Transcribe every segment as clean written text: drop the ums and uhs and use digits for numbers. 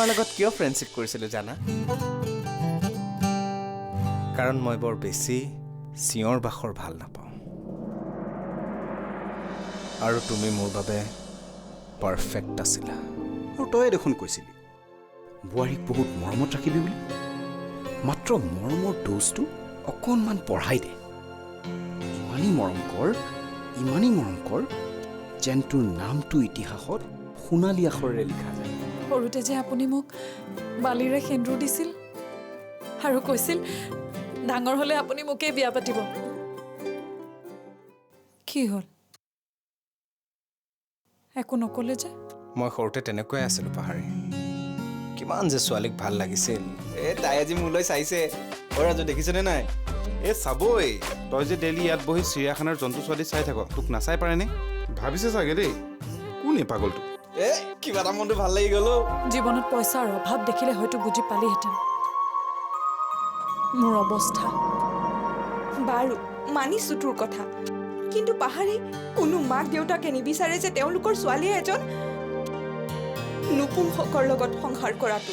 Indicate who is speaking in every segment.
Speaker 1: লগত কিয় ফ্ৰেণ্ডশ্বিপ কৰিছিলোঁ জানা? কাৰণ মই বৰ বেছি চিঞৰ বাখৰ ভাল নাপাওঁ আৰু তুমি মোৰ বাবে পাৰফেক্ট আছিলা।
Speaker 2: আৰু তই দেখোন কৈছিলি বোৱাৰীক বহুত মৰমত ৰাখিবি বুলি। মাত্ৰ মৰমৰ ড'জটো অকণমান বঢ়াই দে। ইমানেই মৰম কৰ যেন তোৰ নামটো ইতিহাসত সোণালী আখৰেৰে লিখা যায়।
Speaker 3: সৰুতে যে আপুনি মোক বালিৰে সেন্দুৰ দিছিল আৰু কৈছিল ডাঙৰ হ'লে আপুনি মোকেই বিয়া পাতিব, কি হ'ল? একো নক'লে যে?
Speaker 1: মই সৰুতে তেনেকুৱাই আছিলোঁ পাহাৰী। কিমান যে ছোৱালীক ভাল লাগিছিল। তাই আজি মোলৈ চাইছে। ৰাজু দেখিছেনে নাই?
Speaker 4: চাবই। তই যে ডেইলি ইয়াত বহি চিৰিয়াখানাৰ জন্তু ছোৱালী চাই থাক, তোক নাচাই পাৰেনে? ভাবিছে চাগে দেই কোন এই পাগলটো।
Speaker 1: কিবা এটা মনটো ভাল লাগি গ'ল।
Speaker 3: জীৱনত পইচাৰ অভাৱ দেখিলে হয়তো বুজি পালিহেঁতেন মোৰ অৱস্থা।
Speaker 5: বাৰু মানিছো তোৰ কথা, কিন্তু পাহাৰী কোনো মাক দেউতাকে নিবিচাৰে যে তেওঁলোকৰ ছোৱালীয়ে এজন নপুংসকৰ লগত সংসাৰ কৰাটো।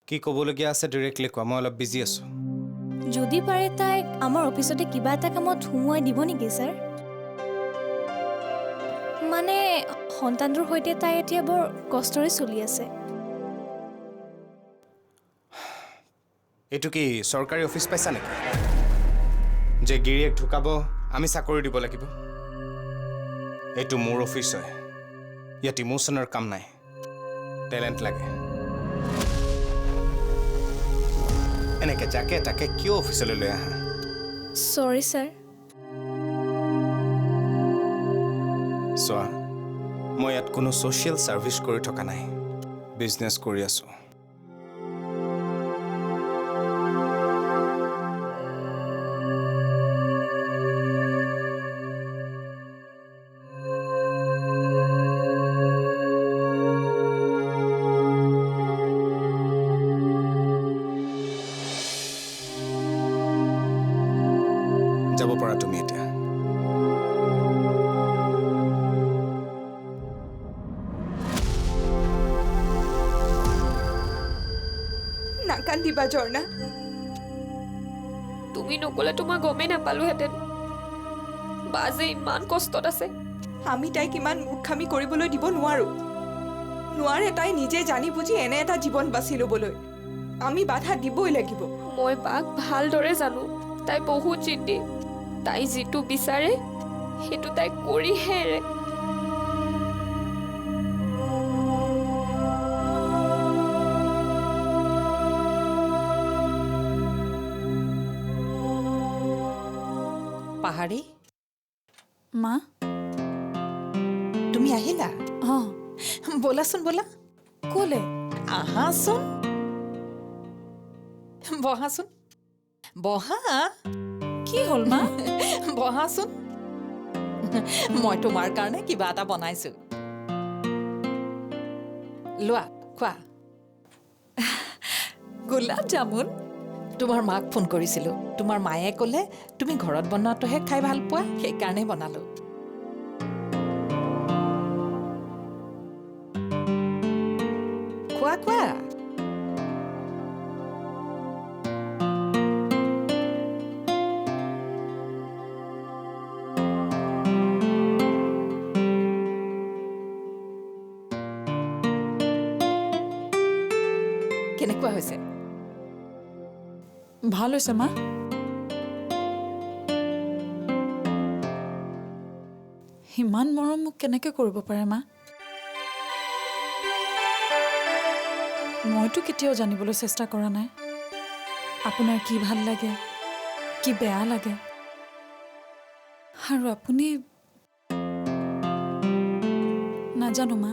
Speaker 1: কি ক'বলগীয়া আছে ডিৰেক্টলি কোৱা, মই অলপ বিজি আছোঁ।
Speaker 6: যদি পাৰে তাইক আমাৰ অফিচতে কিবা এটা কামত সোমোৱাই দিব নেকি ছাৰ? মানে সন্তানটোৰ সৈতে তাই এতিয়া বৰ কষ্টৰে চলি আছে।
Speaker 1: এইটো কি চৰকাৰী অফিচ পাইছা নেকি যে গিৰিয়েক ঢুকাব আমি চাকৰি দিব লাগিব? এইটো মোৰ অফিচ হয়। ইয়াত ইমোশ্যনৰ কাম নাই, টেলেণ্ট লাগে। এনেকে যাকে তাকে কিয় অফিচলৈ লৈ আহা?
Speaker 6: চৰি ছাৰ।
Speaker 1: চোৱা, মই ইয়াত কোনো ছ'চিয়েল ছাৰ্ভিচ কৰি থকা নাই, বিজনেছ কৰি আছোঁ। যাব পাৰা তুমি এতিয়া।
Speaker 5: নাকান্দিবা ঝৰ্ণা।
Speaker 7: তুমি নকলেতো মই গমেই নাপালোহেঁতেন বা যে ইমান কষ্টত আছে।
Speaker 5: আমি তাইক ইমান মূৰ্খামি কৰিবলৈ দিব নোৱাৰে। তাই নিজে জানি বুজি এনে এটা জীৱন বাছি ল'বলৈ আমি বাধা দিবই লাগিব।
Speaker 7: মই বাক ভালদৰে জানো, তাই বহুত জিদ্দি। তাই যিটো বিচাৰে সেইটো তাই কৰিহে এৰে।
Speaker 8: পাহাৰী,
Speaker 3: মা
Speaker 8: তুমি আহিলা?
Speaker 3: অঁ
Speaker 8: ব'লাচোন ব'লা।
Speaker 3: ক'লে?
Speaker 8: আহাচোন, বহাচোন। বহা।
Speaker 3: কি হ'ল মা?
Speaker 8: বহাচোন। মই তোমাৰ কাৰণে কিবা এটা বনাইছো, লোৱা খোৱা।
Speaker 3: গোলাপ জামুন?
Speaker 8: তোমাৰ মাক ফোন কৰিছিলোঁ। তোমাৰ মায়ে ক'লে তুমি ঘৰত বনোৱাটোহে খাই ভাল পোৱা, সেইকাৰণে বনালোঁ। খোৱা খোৱা। কেনেকুৱা হৈছে?
Speaker 3: ভাল হৈছে মা। ইমান মৰম মোক কেনেকৈ কৰিব পাৰে মা? মইতো কেতিয়াও জানিবলৈ চেষ্টা কৰা নাই আপোনাৰ কি ভাল লাগে, কি বেয়া লাগে। আৰু আপুনি নাজানো মা,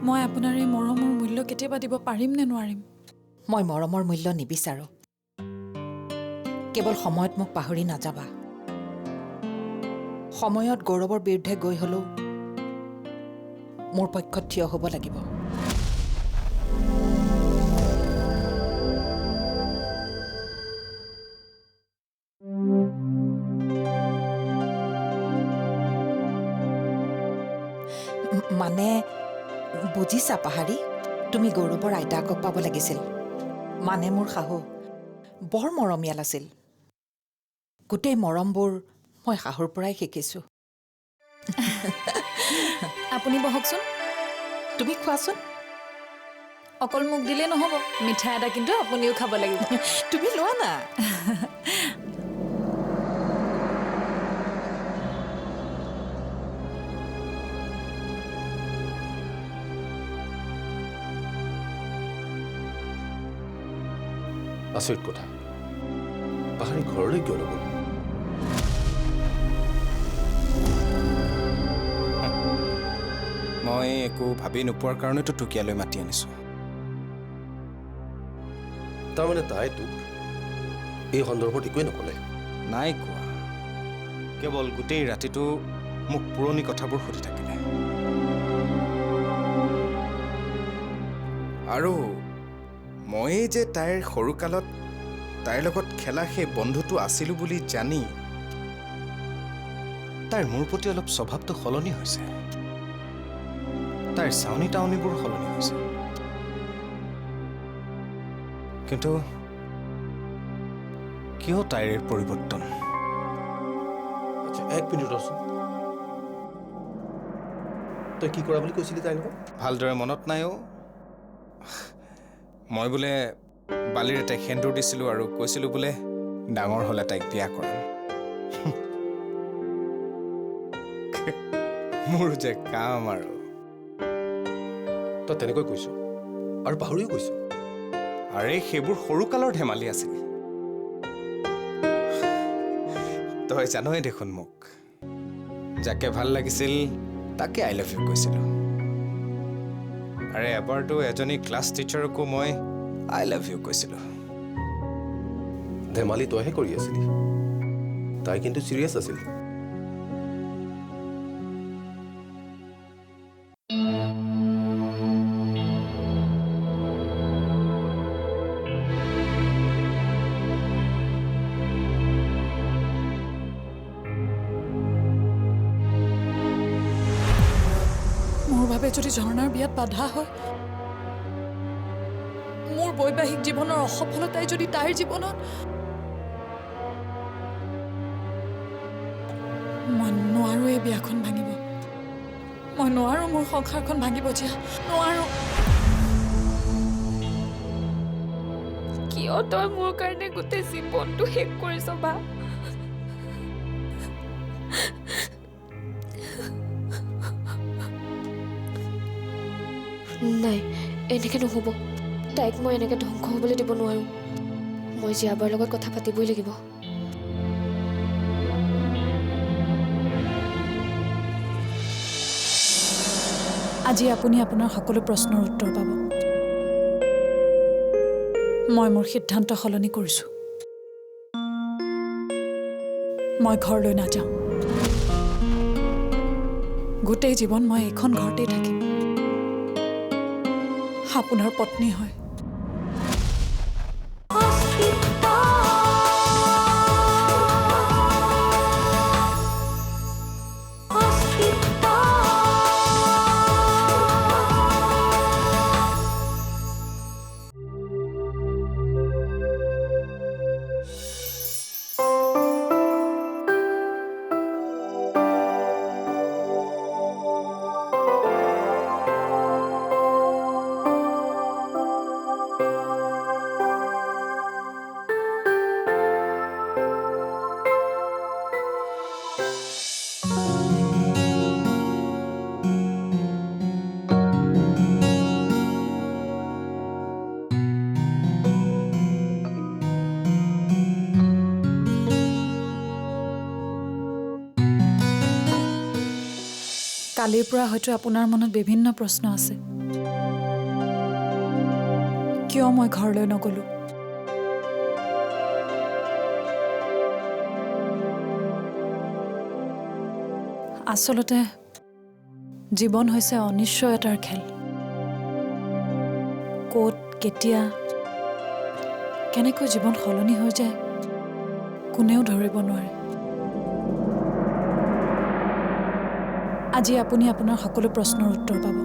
Speaker 3: মই আপোনাৰ এই মৰমৰ মূল্য কেতিয়াবা দিব পাৰিম নে নোৱাৰিম?
Speaker 8: মই মৰমৰ মূল্য নিবিচাৰোঁ। কেৱল সময়ত মোক পাহৰি নাযাবা। সময়ত গৌৰৱৰ বিৰুদ্ধে গৈ হ'লেও মোৰ পক্ষত থিয় হ'ব লাগিব। বুজিছা পাহাৰী তুমি গৌৰৱৰ আইতাকক পাব লাগিছিল মানে মোৰ শাহু বৰ মৰমীয়াল আছিল গোটেই মৰমবোৰ মই শাহুৰ পৰাই শিকিছোঁ
Speaker 3: আপুনি বহকচোন
Speaker 8: তুমি খোৱাচোন
Speaker 3: অকল মোক দিলেই নহ'ব মিঠাই এটা কিন্তু আপুনিও খাব লাগিব
Speaker 8: তুমি লোৱা না
Speaker 9: আচৰিত কথা পাহাৰী ঘৰলৈ কিয় নগ'ল
Speaker 1: মই একো ভাবি নোপোৱাৰ কাৰণেতো টুকিয়ালৈ মাতি আনিছোঁ
Speaker 9: তাৰমানে তাই তোক এই সন্দৰ্ভত একোৱেই নক'লে
Speaker 1: নাই কোৱা কেৱল গোটেই ৰাতিটো মোক পুৰণি কথাবোৰ সুধি থাকিলে আৰু মই যে তাইৰ সৰুকালত তাইৰ লগত খেলা সেই বন্ধুটো আছিলোঁ বুলি জানি তাইৰ মোৰ প্ৰতি অলপ স্বভাৱটো সলনি হৈছে তাইৰ চাউনি টাউনিবোৰ সলনি হৈছে কিন্তু কিয় তাইৰ এই পৰিৱৰ্তন
Speaker 9: আচ্ছা 1 মিনিট ৰচোন তই কি কৰা বুলি কৈছিলি তাইৰ লগত
Speaker 1: ভালদৰে মনত নাই অ' মই বোলে বালিৰে তাইক সেন্দুৰ দিছিলোঁ আৰু কৈছিলোঁ বোলে ডাঙৰ হ'লে তাইক বিয়া কৰাম মোৰ যে কাম আৰু
Speaker 9: তই তেনেকৈ কৈছ আৰু পাহৰিও কৈছ
Speaker 1: আৰে সেইবোৰ সৰুকালৰ ধেমালি আছিল তই জানই দেখোন মোক যাকে ভাল লাগিছিল তাকে আই লাভ ইউ কৈছিলোঁ আৰে এবাৰতো এজনী ক্লাছ টিচাৰকো মই আই লাভ ইউ কৈছিলোঁ
Speaker 9: ধেমালি তইহে কৰি আছিলি তাই কিন্তু চিৰিয়াছ আছিল
Speaker 3: মোৰ বাবে যদি ঝৰ্ণাৰ বিয়াত বাধা হয় মোৰ বৈবাহিক জীৱনৰ অসফলতাই যদি তাইৰ জীৱনত মই নোৱাৰো এই বিয়াখন ভাঙিব মই নোৱাৰো মোৰ সংসাৰখন ভাঙিব জিয়া নোৱাৰো
Speaker 7: কিয় তই মোৰ কাৰণে গোটেই জীৱনটো শেষ কৰিছ বা নাই এনেকৈ নহ'ব তাইক মই এনেকৈ ধ্বংস হ'বলৈ দিব নোৱাৰোঁ মই জীয়াবাৰ লগত কথা পাতিবই লাগিব
Speaker 3: আজি আপুনি আপোনাৰ সকলো প্ৰশ্নৰ উত্তৰ পাব মই মোৰ সিদ্ধান্ত সলনি কৰিছোঁ মই ঘৰলৈ নাযাওঁ গোটেই জীৱন মই এইখন ঘৰতেই থাকিম আপোনাৰ পত্নী হয় কালিৰ পৰা হয়তো আপোনাৰ মনত বিভিন্ন প্ৰশ্ন আছে কিয় মই ঘৰলৈ নগলো আচলতে জীৱন হৈছে অনিশ্চয়তাৰ খেল ক'ত কেতিয়া কেনেকৈ জীৱন সলনি হৈ যায় কোনেও ধৰিব নোৱাৰে আজি আপুনি আপোনাৰ সকলো প্ৰশ্নৰ উত্তৰ পাব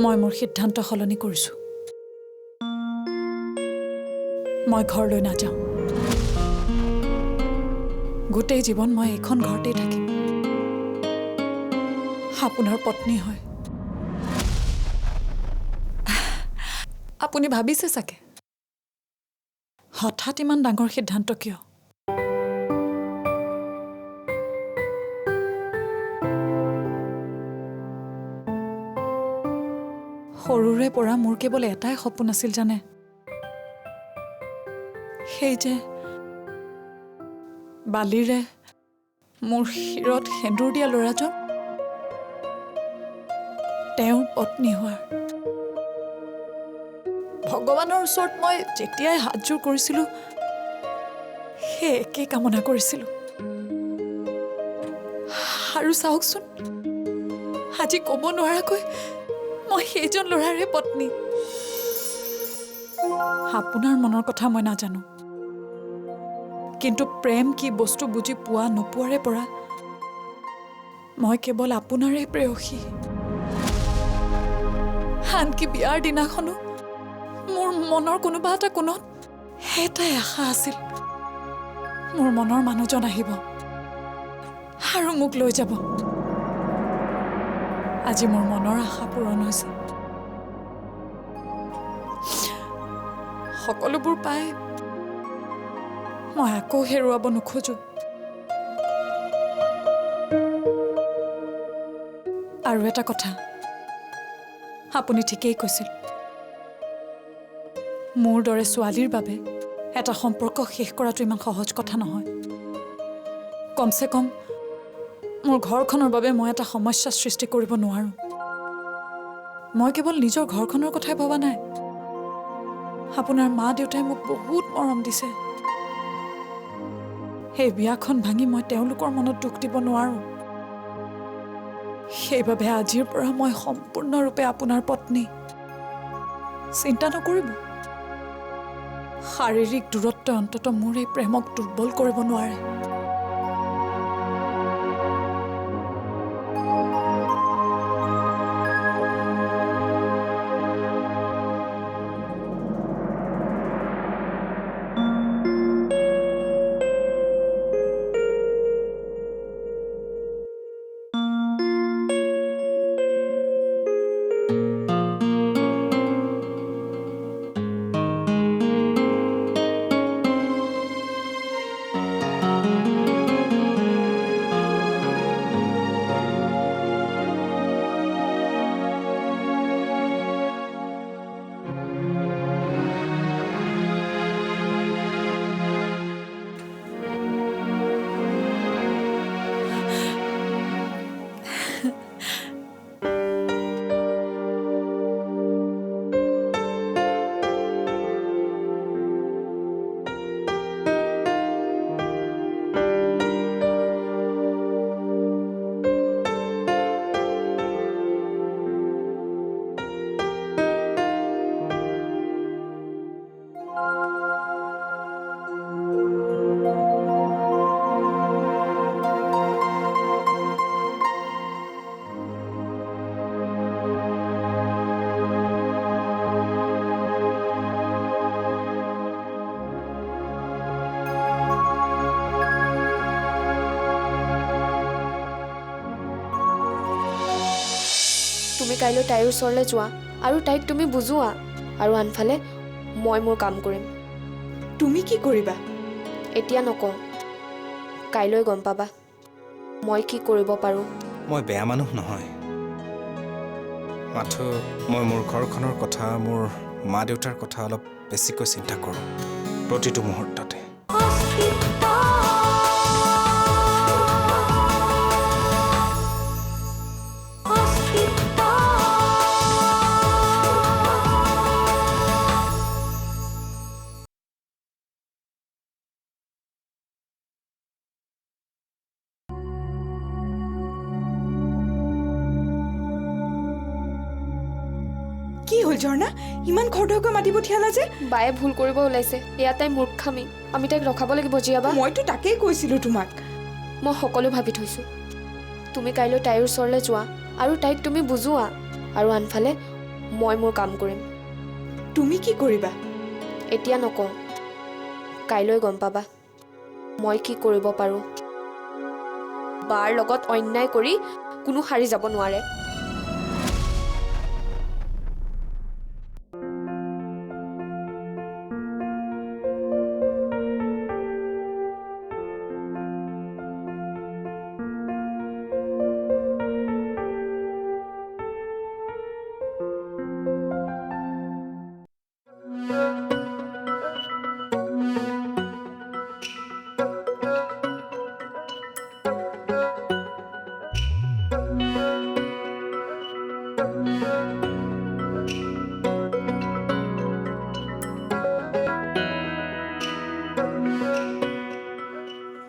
Speaker 3: মই মোৰ সিদ্ধান্ত সলনি কৰিছোঁ। মই ঘৰলৈ নাযাওঁ। গোটেই জীৱন মই এইখন ঘৰতেই থাকিম। আপোনাৰ পত্নী হয়। আপুনি ভাবিছে চাগে হঠাৎ ইমান ডাঙৰ সিদ্ধান্ত কিয়? সৰুৰে পৰা মোৰ কেৱল এটাই সপোন আছিল জানে, সেই যে বালিৰে মোৰ শিৰত সেন্দুৰ দিয়া ল'ৰাজন তেওঁৰ পত্নী হোৱাৰ। ভগৱানৰ ওচৰত মই যেতিয়াই হাতযোৰ কৰিছিলোঁ সেই একে কামনা কৰিছিলোঁ। আৰু চাওকচোন, আজি ক'ব নোৱাৰাকৈ মই সেইজন ল'ৰাৰে পত্নী। আপোনাৰ মনৰ কথা মই নাজানো, কিন্তু প্ৰেম কি বস্তু বুজি পোৱা নোপোৱাৰে পৰা মই কেৱল আপোনাৰে প্ৰেয়সী। আনকি বিয়াৰ দিনাখনো মোৰ মনৰ কোনোবা এটা কোণত এটাই আশা আছিল, মোৰ মনৰ মানুহজন আহিব আৰু মোক লৈ যাব। আজি মোৰ মনৰ আশা পূৰণ হৈছে। সকলোবোৰ পাই মই আকৌ হেৰুৱাব নোখোজো। আৰু এটা কথা, আপুনি ঠিকেই কৈছিল, মোৰ দৰে ছোৱালীৰ বাবে এটা সম্পৰ্ক শেষ কৰাটো ইমান সহজ কথা নহয়। কমচে কম মোৰ ঘৰখনৰ বাবে মই এটা সমস্যা সৃষ্টি কৰিব নোৱাৰো। মই কেৱল নিজৰ ঘৰখনৰ কথাই ভবা নাই, আপোনাৰ মা দেউতাই মোক বহুত মৰম দিছে। সেই বিয়াখন ভাঙি মই তেওঁলোকৰ মনত দুখ দিব নোৱাৰো। সেইবাবে আজিৰ পৰা মই সম্পূৰ্ণৰূপে আপোনাৰ পত্নী। চিন্তা নকৰিব, শাৰীৰিক দূৰত্বই অন্ততঃ মোৰ এই প্ৰেমক দুৰ্বল কৰিব নোৱাৰে।
Speaker 7: তুমি কাইলৈ তাইৰ ওচৰলৈ যোৱা আৰু তাইক তুমি বুজোৱা, আৰু আনফালে মই মোৰ কাম কৰিম।
Speaker 5: তুমি কি কৰিবা?
Speaker 7: এতিয়া নকওঁ, কাইলৈ গম পাবা মই কি কৰিব পাৰোঁ।
Speaker 1: মই বেয়া মানুহ নহয়, মাথো মই মোৰ ঘৰখনৰ কথা, মোৰ মা দেউতাৰ কথা অলপ বেছিকৈ চিন্তা কৰোঁ প্ৰতিটো মুহূৰ্ততে।
Speaker 5: কি হ'ল ঝৰ্ণা, ইমান খৰধৰকৈ মাতি পঠিয়ালা যে?
Speaker 7: বায়ে ভুল কৰিব ওলাইছে, এয়া তাই মূৰ্খামি। আমি তাইক ৰখাব লাগিব জীয়াবা।
Speaker 5: মইতো তাকেই কৈছিলোঁ তোমাক।
Speaker 7: মই সকলো ভাবি থৈছোঁ। তুমি কাইলৈ তাইৰ ওচৰলৈ যোৱা আৰু তাইক তুমি বুজোৱা, আৰু আনফালে মই মোৰ কাম কৰিম।
Speaker 5: তুমি কি কৰিবা?
Speaker 7: এতিয়া নকওঁ, কাইলৈ গম পাবা মই কি কৰিব পাৰোঁ। বাৰ লগত অন্যায় কৰি কোনো সাৰি যাব নোৱাৰে।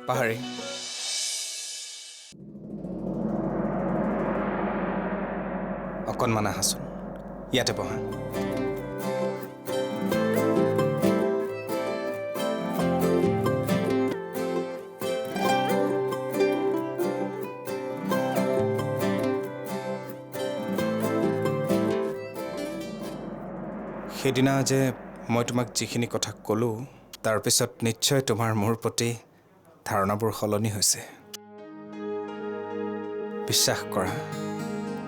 Speaker 1: পাহাৰী অকণমান আহাচোন, ইয়াতে বহা। সেইদিনা যে মই তোমাক যিখিনি কথা ক'লোঁ, তাৰপিছত নিশ্চয় তোমাৰ মোৰ প্ৰতি ধাৰণাবোৰ সলনি হৈছে। বিশ্বাস কৰা,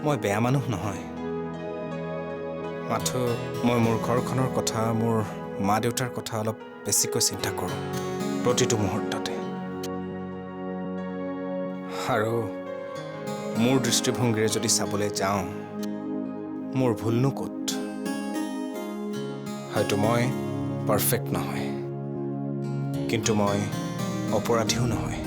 Speaker 1: মই বেয়া মানুহ নহয়। মাথো মই মোৰ ঘৰখনৰ কথা, মোৰ মা দেউতাৰ কথা অলপ বেছিকৈ চিন্তা কৰোঁ প্ৰতিটো মুহূৰ্ততে। আৰু মোৰ দৃষ্টিভংগীৰে যদি চাবলৈ যাওঁ, মোৰ ভুলনো ক'ত? হয়তো মই পাৰফেক্ট নহয়, কিন্তু মই অপৰাধীও নহয়।